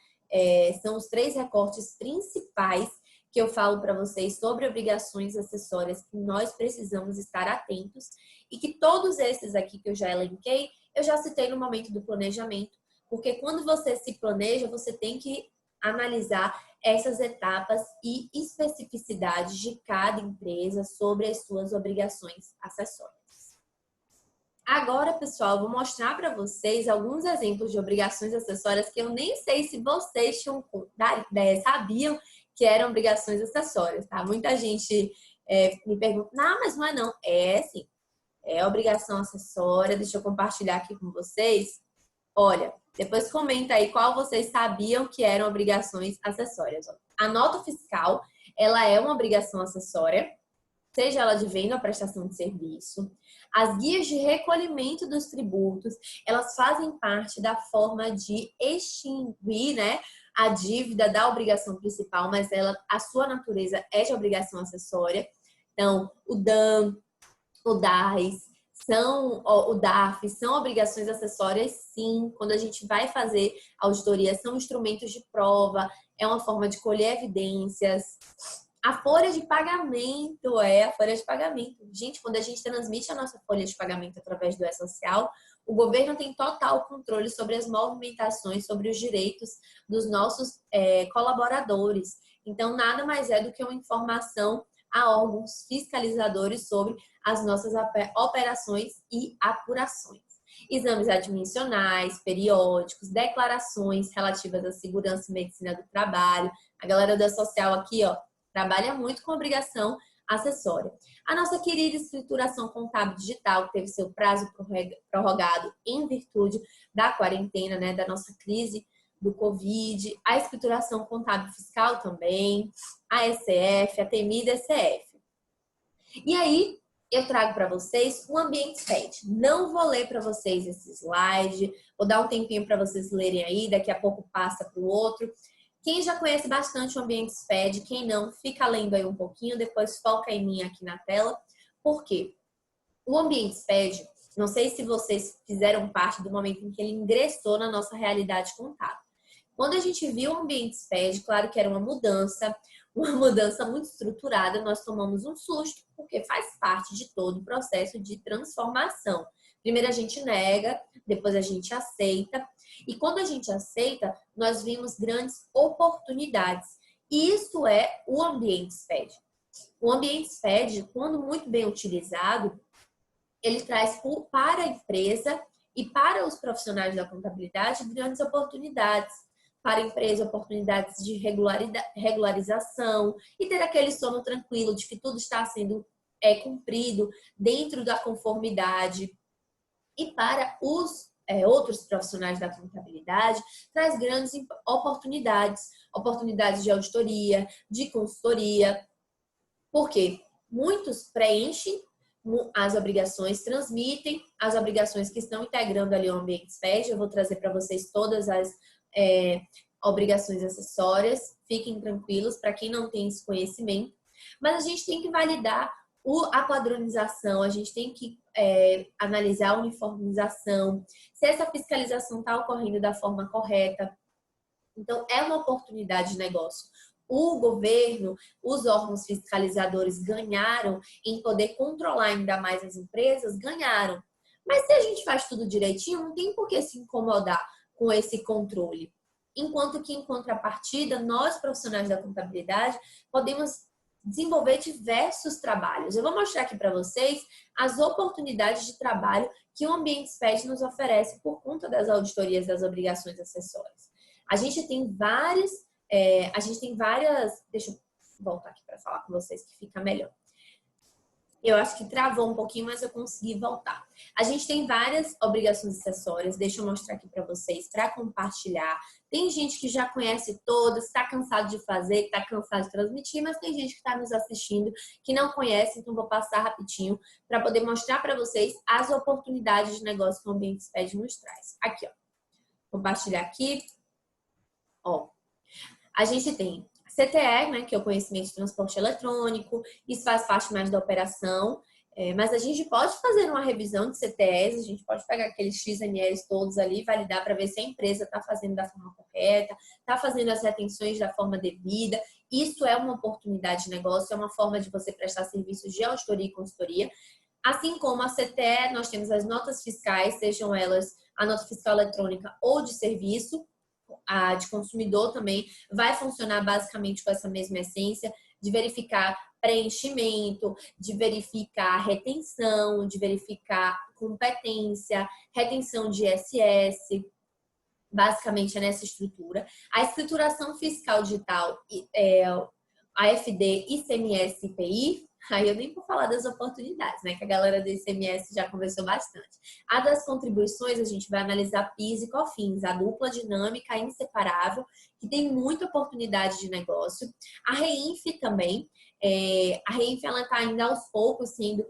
São os 3 recortes principais que eu falo para vocês sobre obrigações acessórias que nós precisamos estar atentos e que todos esses aqui que eu já elenquei, eu já citei no momento do planejamento, porque quando você se planeja, você tem que analisar essas etapas e especificidades de cada empresa sobre as suas obrigações acessórias. Agora, pessoal, vou mostrar para vocês alguns exemplos de obrigações acessórias que eu nem sei se vocês sabiam que eram obrigações acessórias, tá? Muita gente me pergunta, não, mas não é não. É sim. É obrigação acessória. Deixa eu compartilhar aqui com vocês. Olha, depois comenta aí qual vocês sabiam que eram obrigações acessórias. A nota fiscal, ela é uma obrigação acessória, seja ela de venda ou prestação de serviço. As guias de recolhimento dos tributos, elas fazem parte da forma de extinguir, né, a dívida da obrigação principal, mas a sua natureza é de obrigação acessória. Então, o DAN, o DAS, o DARF, são obrigações acessórias, sim. Quando a gente vai fazer auditoria, são instrumentos de prova, é uma forma de colher evidências. A folha de pagamento a folha de pagamento. Gente, quando a gente transmite a nossa folha de pagamento através do E-Social, o governo tem total controle sobre as movimentações, sobre os direitos dos nossos colaboradores. Então, nada mais é do que uma informação a órgãos fiscalizadores sobre as nossas operações e apurações. Exames admissionais, periódicos, declarações relativas à segurança e medicina do trabalho. A galera da social aqui, ó, trabalha muito com obrigação acessória. A nossa querida escrituração contábil digital, que teve seu prazo prorrogado em virtude da quarentena, né, da nossa crise do Covid, a escrituração contábil fiscal também, a ECF, a temida ECF. E aí, eu trago para vocês o Ambiente SPED. Não vou ler para vocês esse slide, vou dar um tempinho para vocês lerem aí, daqui a pouco passa para o outro. Quem já conhece bastante o Ambiente SPED, quem não, fica lendo aí um pouquinho, depois foca em mim aqui na tela. Por quê? O Ambiente SPED, não sei se vocês fizeram parte do momento em que ele ingressou na nossa realidade contábil. Quando a gente viu o Ambiente SPED, claro que era uma mudança muito estruturada, nós tomamos um susto, porque faz parte de todo o processo de transformação. Primeiro a gente nega, depois a gente aceita. E quando a gente aceita, nós vimos grandes oportunidades. E isso é o Ambiente SPED. O Ambiente SPED, quando muito bem utilizado, ele traz para a empresa e para os profissionais da contabilidade grandes oportunidades. Para a empresa, oportunidades de regularização e ter aquele sono tranquilo de que tudo está sendo cumprido dentro da conformidade. E para os outros profissionais da contabilidade, traz grandes oportunidades de auditoria, de consultoria. Por quê? Muitos preenchem as obrigações, transmitem as obrigações que estão integrando ali o Ambiente SPED. Eu vou trazer para vocês todas as obrigações acessórias. Fiquem tranquilos, para quem não tem esse conhecimento. Mas a gente tem que validar a padronização, a gente tem que analisar a uniformização, se essa fiscalização está ocorrendo da forma correta. Então, é uma oportunidade de negócio. O governo, os órgãos fiscalizadores ganharam em poder controlar ainda mais as empresas, ganharam. Mas se a gente faz tudo direitinho, não tem por que se incomodar com esse controle. Enquanto que, em contrapartida, nós, profissionais da contabilidade, podemos desenvolver diversos trabalhos. Eu vou mostrar aqui para vocês as oportunidades de trabalho que o Ambiente SPED nos oferece por conta das auditorias das obrigações acessórias. A gente tem várias... Deixa eu voltar aqui para falar com vocês que fica melhor. Eu acho que travou um pouquinho, mas eu consegui voltar. A gente tem várias obrigações acessórias. Deixa eu mostrar aqui para vocês, para compartilhar. Tem gente que já conhece todas, está cansado de fazer, está cansado de transmitir, mas tem gente que está nos assistindo que não conhece, então vou passar rapidinho para poder mostrar para vocês as oportunidades de negócio que o Ambiente SPED nos traz. Aqui, ó. Compartilhar aqui. Ó. A gente tem CTE, né, que é o conhecimento de transporte eletrônico, isso faz parte mais da operação, mas a gente pode fazer uma revisão de CTEs, a gente pode pegar aqueles XMLs todos ali, validar para ver se a empresa está fazendo da forma correta, está fazendo as retenções da forma devida. Isso é uma oportunidade de negócio, é uma forma de você prestar serviços de auditoria e consultoria. Assim como a CTE, nós temos as notas fiscais, sejam elas a nota fiscal eletrônica ou de serviço. A de consumidor também vai funcionar basicamente com essa mesma essência de verificar preenchimento, de verificar retenção, de verificar competência, retenção de ISS, basicamente é nessa estrutura. A escrituração fiscal digital, AFD, ICMS e IPI, Aí eu nem vou falar das oportunidades, né? Que a galera do ICMS já conversou bastante. A das contribuições, a gente vai analisar PIS e COFINS, a dupla dinâmica inseparável, que tem muita oportunidade de negócio. A REINF também. A REINF, ela está ainda aos poucos sendo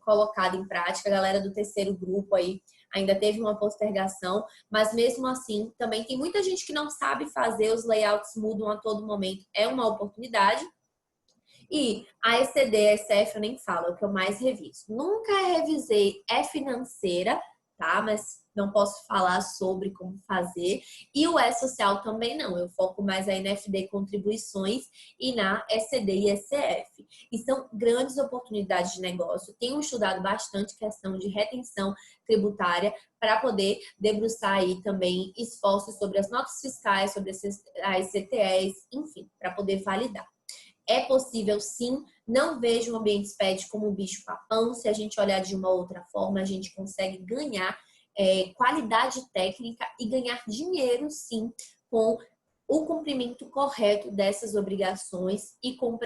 colocada em prática. A galera do terceiro grupo aí ainda teve uma postergação, mas mesmo assim, também tem muita gente que não sabe fazer, os layouts mudam a todo momento. É uma oportunidade. E a ECD, a ECF, eu nem falo, é o que eu mais reviso. Nunca revisei financeira, tá? Mas não posso falar sobre como fazer. E o E-Social também não. Eu foco mais aí na FD Contribuições e na ECD e ECF. E são grandes oportunidades de negócio. Tenho estudado bastante questão de retenção tributária para poder debruçar aí também esforços sobre as notas fiscais, sobre as CTEs, enfim, para poder validar. É possível sim, não vejo o ambiente SPED como um bicho papão. Se a gente olhar de uma outra forma, a gente consegue ganhar qualidade técnica e ganhar dinheiro sim com o cumprimento correto dessas obrigações e com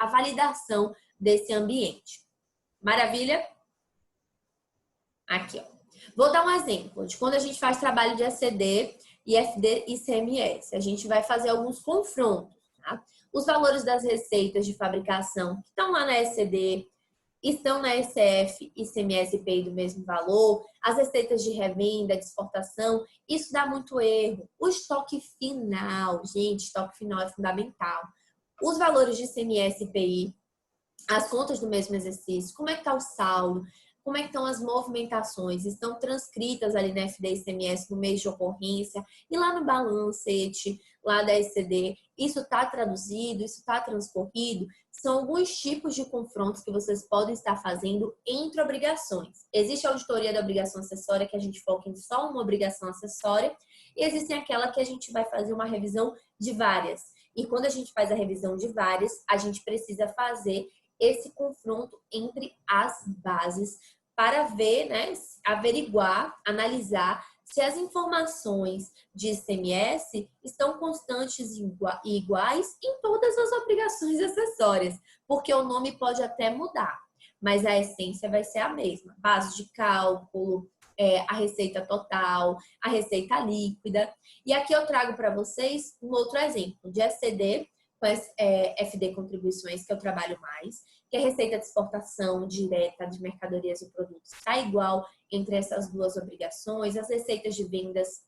a validação desse ambiente. Maravilha? Aqui, ó. Vou dar um exemplo de quando a gente faz trabalho de ECD e FD e ICMS. A gente vai fazer alguns confrontos, tá? Os valores das receitas de fabricação que estão lá na ECD, estão na ECF, ICMS e IPI do mesmo valor, as receitas de revenda, de exportação, isso dá muito erro. O estoque final, gente, estoque final é fundamental. Os valores de ICMS e IPI, as contas do mesmo exercício, como é que está o saldo, como é que estão as movimentações, estão transcritas ali na FD ICMS no mês de ocorrência e lá no balancete, lá da ECD, isso está traduzido, isso está transcorrido. São alguns tipos de confrontos que vocês podem estar fazendo entre obrigações. Existe a auditoria da obrigação acessória, que a gente foca em só uma obrigação acessória, e existe aquela que a gente vai fazer uma revisão de várias. E quando a gente faz a revisão de várias, a gente precisa fazer esse confronto entre as bases para ver, né, averiguar, analisar se as informações de ICMS estão constantes e iguais em todas as obrigações acessórias, porque o nome pode até mudar, mas a essência vai ser a mesma. Base de cálculo, a receita total, a receita líquida. E aqui eu trago para vocês um outro exemplo de ECD, com as FD Contribuições, que eu trabalho mais, que a receita de exportação direta de mercadorias e produtos está igual entre essas duas obrigações, as receitas de vendas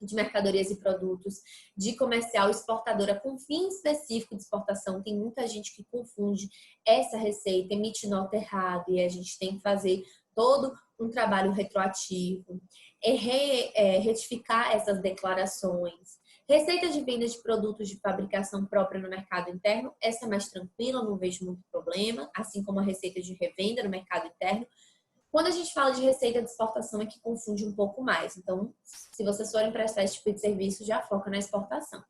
de mercadorias e produtos de comercial exportadora com fim específico de exportação. Tem muita gente que confunde essa receita, emite nota errada e a gente tem que fazer todo um trabalho retroativo, retificar essas declarações. Receita de venda de produtos de fabricação própria no mercado interno, essa é mais tranquila, não vejo muito problema, assim como a receita de revenda no mercado interno. Quando a gente fala de receita de exportação é que confunde um pouco mais. Então, se vocês forem prestar esse tipo de serviço, já foca na exportação.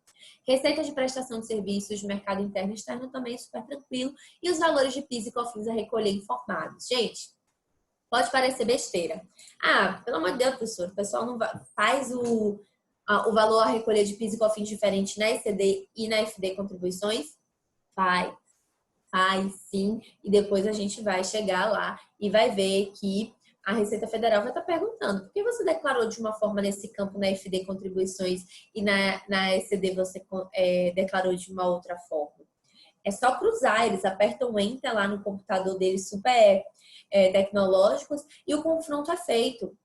Receita de prestação de serviços de mercado interno e externo também é super tranquilo. E os valores de PIS e COFINS a recolher informados. Gente, pode parecer besteira. Ah, pelo amor de Deus, professor, o pessoal não faz o valor a recolher de PIS e COFINS diferente na ECD e na FD Contribuições? Faz sim, e depois a gente vai chegar lá e vai ver que a Receita Federal vai estar perguntando por que você declarou de uma forma nesse campo na FD Contribuições e na ECD você declarou de uma outra forma. É só cruzar, eles apertam o Enter lá no computador deles super tecnológicos e o confronto é feito.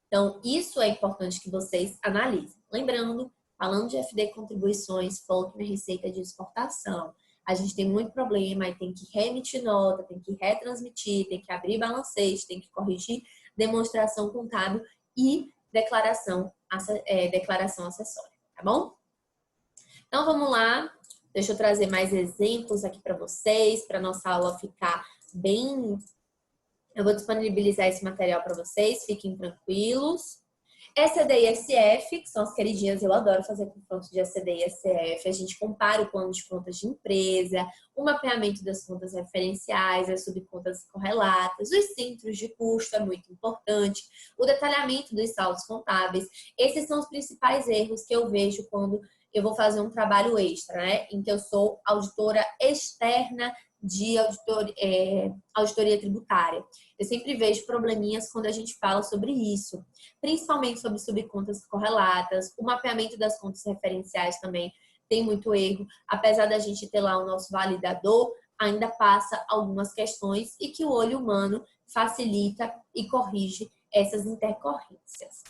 Então, isso é importante que vocês analisem. Lembrando, falando de FD Contribuições, foque na receita de exportação. A gente tem muito problema, aí tem que remitir nota, tem que retransmitir, tem que abrir balancete, tem que corrigir demonstração contábil e declaração acessória, tá bom? Então, vamos lá. Deixa eu trazer mais exemplos aqui para vocês, para nossa aula ficar bem... Eu vou disponibilizar esse material para vocês, fiquem tranquilos. ECD e SF, que são as queridinhas, eu adoro fazer confronto de ECD e SF. A gente compara o plano de contas de empresa, o mapeamento das contas referenciais, as subcontas correlatas, os centros de custo é muito importante, o detalhamento dos saldos contábeis. Esses são os principais erros que eu vejo quando eu vou fazer um trabalho extra, né? Em que eu sou auditora externa de auditoria tributária. Eu sempre vejo probleminhas quando a gente fala sobre isso, principalmente sobre subcontas correlatas, o mapeamento das contas referenciais também tem muito erro, apesar da gente ter lá o nosso validador, ainda passa algumas questões e que o olho humano facilita e corrige essas intercorrências.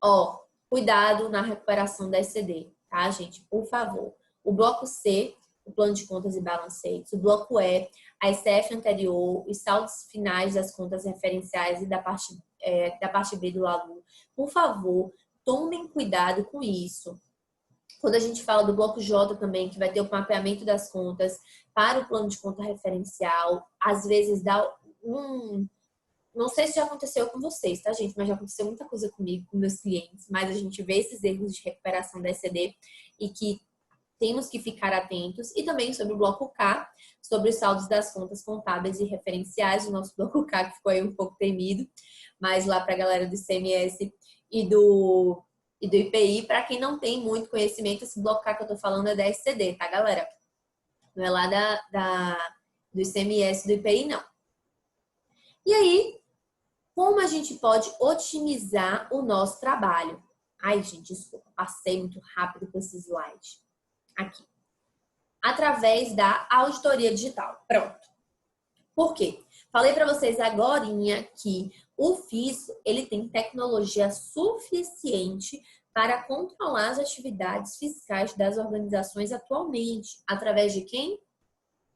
Ó, cuidado na recuperação da ECD, tá, gente? Por favor. O bloco C, o plano de contas e balancetes. O bloco E, a ICF anterior, os saldos finais das contas referenciais e da parte B do lado 1. Por favor, tomem cuidado com isso. Quando a gente fala do bloco J também, que vai ter o mapeamento das contas para o plano de conta referencial, às vezes dá Não sei se já aconteceu com vocês, tá, gente? Mas já aconteceu muita coisa comigo, com meus clientes. Mas a gente vê esses erros de recuperação da ECD e que temos que ficar atentos. E também sobre o bloco K, sobre os saldos das contas contábeis e referenciais. O nosso bloco K, que ficou aí um pouco temido. Mas lá para a galera do ICMS e do IPI, para quem não tem muito conhecimento, esse bloco K que eu tô falando é da ECD, tá, galera? Não é lá do ICMS e do IPI, não. E aí, como a gente pode otimizar o nosso trabalho? Ai, gente, desculpa, passei muito rápido com esse slide. Aqui. Através da auditoria digital. Pronto. Por quê? Falei para vocês agorinha que o fisco, ele tem tecnologia suficiente para controlar as atividades fiscais das organizações atualmente. Através de quem?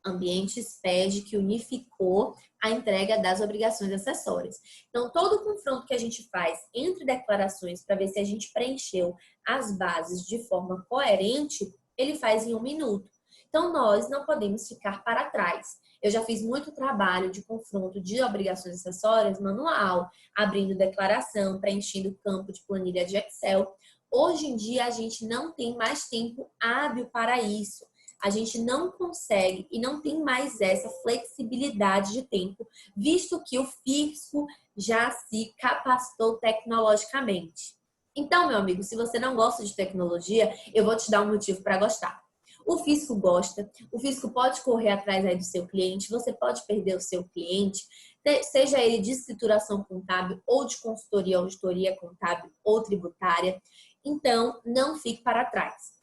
Ambiente SPED, que unificou a entrega das obrigações acessórias. Então, todo o confronto que a gente faz entre declarações para ver se a gente preencheu as bases de forma coerente, ele faz em 1 minuto. Então, nós não podemos ficar para trás. Eu já fiz muito trabalho de confronto de obrigações acessórias manual, abrindo declaração, preenchendo campo de planilha de Excel. Hoje em dia, a gente não tem mais tempo hábil para isso. A gente não consegue e não tem mais essa flexibilidade de tempo, visto que o fisco já se capacitou tecnologicamente. Então, meu amigo, se você não gosta de tecnologia, eu vou te dar um motivo para gostar. O fisco gosta, o fisco pode correr atrás aí do seu cliente, você pode perder o seu cliente, seja ele de escrituração contábil ou de consultoria, auditoria contábil ou tributária. Então, não fique para trás.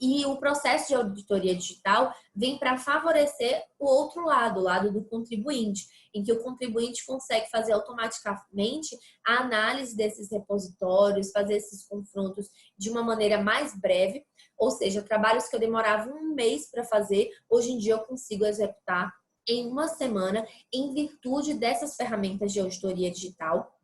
E o processo de auditoria digital vem para favorecer o outro lado, o lado do contribuinte, em que o contribuinte consegue fazer automaticamente a análise desses repositórios, fazer esses confrontos de uma maneira mais breve, ou seja, trabalhos que eu demorava 1 mês para fazer, hoje em dia eu consigo executar em 1 semana, em virtude dessas ferramentas de auditoria digital.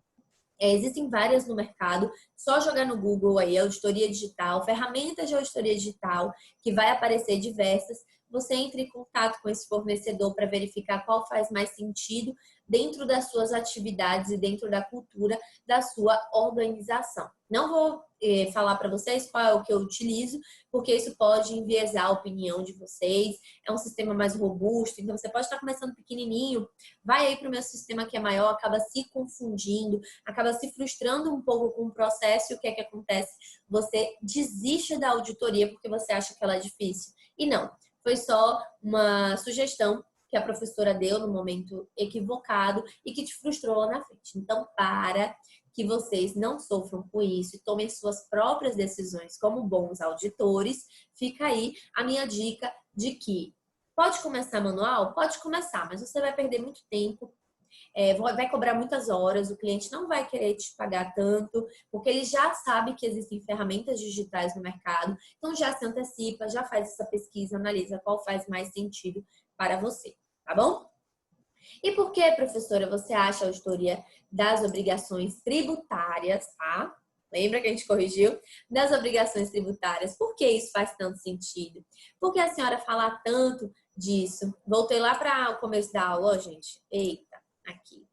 Existem várias no mercado, só jogar no Google aí, auditoria digital, ferramentas de auditoria digital, que vai aparecer diversas. Você entra em contato com esse fornecedor para verificar qual faz mais sentido dentro das suas atividades e dentro da cultura da sua organização. Não vou falar para vocês qual é o que eu utilizo, porque isso pode enviesar a opinião de vocês. É um sistema mais robusto, então você pode estar começando pequenininho, vai aí para o meu sistema que é maior, acaba se confundindo, acaba se frustrando um pouco com o processo e o que é que acontece? Você desiste da auditoria porque você acha que ela é difícil. E não, foi só uma sugestão que a professora deu no momento equivocado e que te frustrou lá na frente. Então, para que vocês não sofram com isso e tomem suas próprias decisões como bons auditores, fica aí a minha dica de que pode começar manual? Pode começar, mas você vai perder muito tempo, vai cobrar muitas horas, o cliente não vai querer te pagar tanto, porque ele já sabe que existem ferramentas digitais no mercado, então já se antecipa, já faz essa pesquisa, analisa qual faz mais sentido para você, tá bom? E por que, professora, você acha a auditoria das obrigações tributárias, tá? Lembra que a gente corrigiu? Das obrigações tributárias. Por que isso faz tanto sentido? Porque a senhora fala tanto disso. Voltei lá para o começo da aula, gente. Eita, aqui.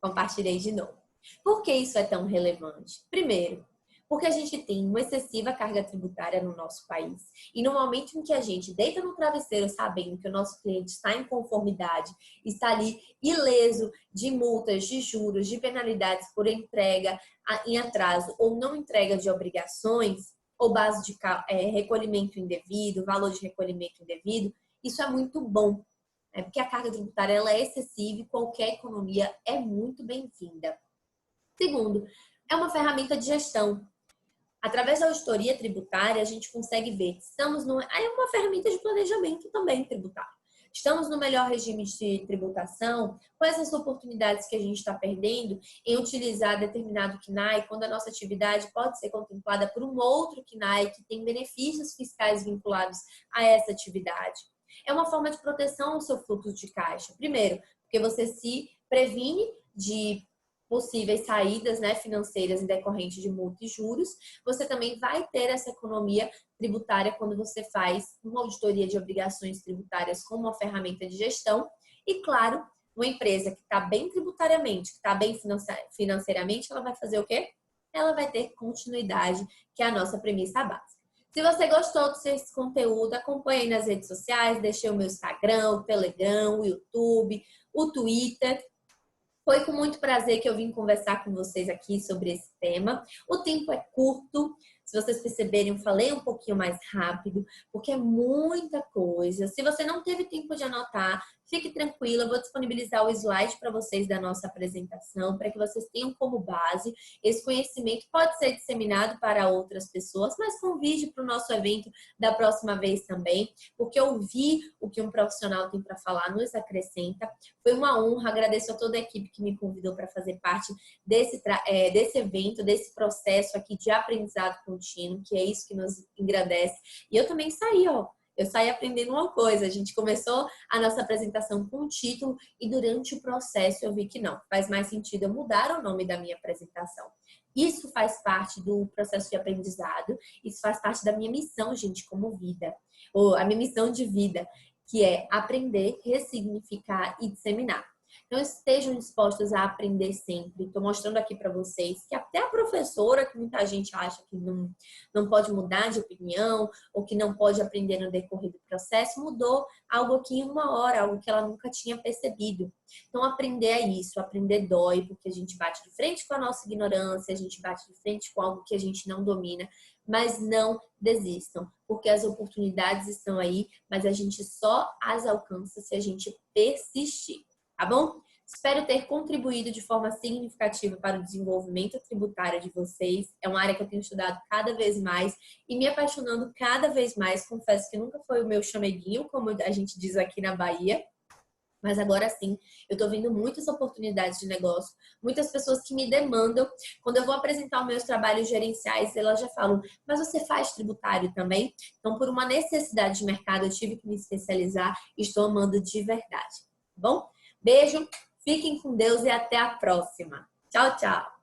Compartilhei de novo. Por que isso é tão relevante? Primeiro, porque a gente tem uma excessiva carga tributária no nosso país. E no momento em que a gente deita no travesseiro sabendo que o nosso cliente está em conformidade, está ali ileso de multas, de juros, de penalidades por entrega em atraso ou não entrega de obrigações, ou base de recolhimento indevido, valor de recolhimento indevido, isso é muito bom, né? Porque a carga tributária ela é excessiva e qualquer economia é muito bem-vinda. Segundo, é uma ferramenta de gestão. Através da auditoria tributária, a gente consegue ver que é uma ferramenta de planejamento também tributário. Estamos no melhor regime de tributação? Quais as oportunidades que a gente está perdendo em utilizar determinado CNAE quando a nossa atividade pode ser contemplada por um outro CNAE que tem benefícios fiscais vinculados a essa atividade? É uma forma de proteção ao seu fluxo de caixa. Primeiro, porque você se previne de possíveis saídas, né, financeiras em decorrente de multa e juros. Você também vai ter essa economia tributária quando você faz uma auditoria de obrigações tributárias como uma ferramenta de gestão. E, claro, uma empresa que está bem tributariamente, que está bem financeiramente, ela vai fazer o quê? Ela vai ter continuidade, que é a nossa premissa básica. Se você gostou desse conteúdo, acompanhe nas redes sociais, deixei o meu Instagram, o Telegram, o YouTube, o Twitter. Foi com muito prazer que eu vim conversar com vocês aqui sobre esse tema. O tempo é curto, se vocês perceberem, eu falei um pouquinho mais rápido, porque é muita coisa. Se você não teve tempo de anotar, fique tranquila, eu vou disponibilizar o slide para vocês da nossa apresentação, para que vocês tenham como base. Esse conhecimento pode ser disseminado para outras pessoas, mas convide para o nosso evento da próxima vez também, porque ouvir o que um profissional tem para falar nos acrescenta. Foi uma honra, agradeço a toda a equipe que me convidou para fazer parte desse evento, desse processo aqui de aprendizado contínuo, que é isso que nos engrandece. E eu também saí, eu saí aprendendo uma coisa. A gente começou a nossa apresentação com um título e durante o processo eu vi que não, faz mais sentido eu mudar o nome da minha apresentação. Isso faz parte do processo de aprendizado, isso faz parte da minha missão, gente, como vida, ou a minha missão de vida, que é aprender, ressignificar e disseminar. Então, estejam dispostos a aprender sempre. Estou mostrando aqui para vocês que até a professora, que muita gente acha que não pode mudar de opinião ou que não pode aprender no decorrer do processo, mudou algo aqui em uma hora, algo que ela nunca tinha percebido. Então, aprender é isso. Aprender dói, porque a gente bate de frente com a nossa ignorância, a gente bate de frente com algo que a gente não domina. Mas não desistam, porque as oportunidades estão aí, mas a gente só as alcança se a gente persistir. Tá bom? Espero ter contribuído de forma significativa para o desenvolvimento tributário de vocês. É uma área que eu tenho estudado cada vez mais e me apaixonando cada vez mais. Confesso que nunca foi o meu chameguinho, como a gente diz aqui na Bahia. Mas agora sim, eu estou vendo muitas oportunidades de negócio, muitas pessoas que me demandam. Quando eu vou apresentar os meus trabalhos gerenciais, elas já falam, mas você faz tributário também? Então, por uma necessidade de mercado, eu tive que me especializar e estou amando de verdade. Tá bom? Beijo, fiquem com Deus e até a próxima. Tchau, tchau!